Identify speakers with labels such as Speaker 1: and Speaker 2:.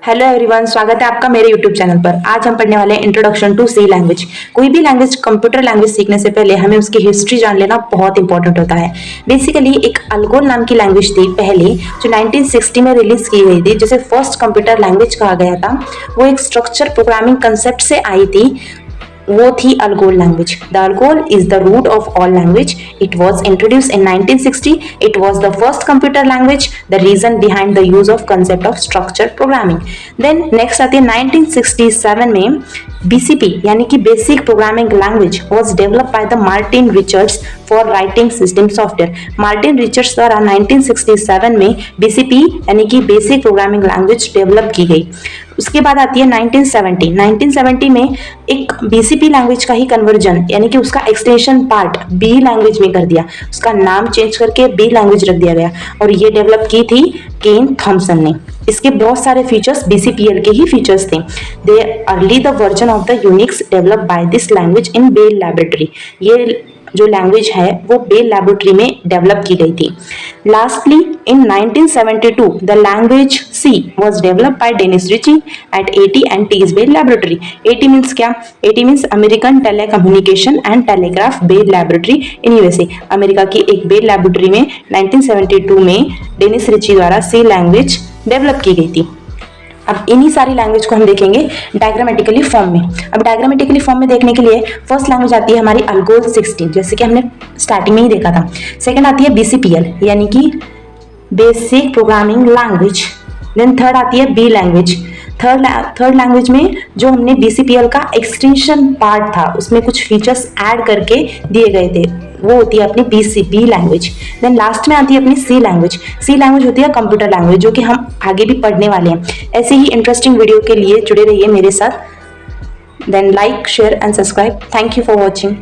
Speaker 1: Hello everyone, स्वागत है आपका मेरे यूट्यूब चैनल पर। आज हम पढ़ने वाले हैं इंट्रोडक्शन टू सी लैंग्वेज। कोई भी लैंग्वेज, कंप्यूटर लैंग्वेज सीखने से पहले हमें उसकी हिस्ट्री जान लेना बहुत इंपॉर्टेंट होता है। बेसिकली एक अल्गोल नाम की लैंग्वेज थी पहले, जो 1960 में रिलीज की गई थी, जिसे फर्स्ट कंप्यूटर लैंग्वेज कहा गया था। वो एक स्ट्रक्चर प्रोग्रामिंग कंसेप्ट से आई थी, वो थी ALGOL language. The ALGOL is the root of all language. It was introduce in 1960। It was the first computer language, the reason behind the use of concept of structure programming. Then next आती है 1967 में BCP यानी कि basic programming language was develop by the Martin Richards for writing system software. Martin Richards द्वारा 1967 में BCP यानी कि basic programming language develop की गई। उसके बाद आती है 1970 में एक BCP लैंग्वेज का ही कन्वर्जन यानी कि उसका एक्सटेंशन पार्ट B लैंग्वेज में कर दिया। उसका नाम चेंज करके B लैंग्वेज रख दिया गया और ये डेवलप की थी केन थॉमसन ने। इसके बहुत सारे फीचर्स BCPL के ही फीचर्स थे। They early the version of the Unix develop by this language in Bell Laboratory. ये जो लैंग्वेज है वो बेल लैबोरेटरी में डेवलप की गई थी। Lastly in 1972 the language C was developed by Dennis Ritchie at AT and T's Bell Laboratory। AT means क्या? AT means American telecommunication and telegraph Bell laboratory in USA। America की एक Bell laboratory में 1972 में Dennis Ritchie द्वारा C language develop की गई थी। अब इन्हीं सारी लैंग्वेज को हम देखेंगे डायग्रामेटिकली फॉर्म में। अब डायग्रामेटिकली फॉर्म में देखने के लिए फर्स्ट लैंग्वेज आती है हमारी अल्गोल 16, जैसे कि हमने स्टार्टिंग में ही देखा था। सेकंड आती है BCPL यानी कि basic programming language. Then third आती है B लैंग्वेज। थर्ड लैंग्वेज में जो हमने BCPL का एक्सटेंशन पार्ट था उसमें कुछ फीचर्स ऐड करके दिए गए थे, वो होती है अपनी BCP लैंग्वेज। देन लास्ट में आती है अपनी C लैंग्वेज। C लैंग्वेज होती है कंप्यूटर लैंग्वेज, जो कि हम आगे भी पढ़ने वाले हैं। ऐसे ही इंटरेस्टिंग वीडियो के लिए जुड़े रहिए मेरे साथ। Then like, share and subscribe. Thank you for watching.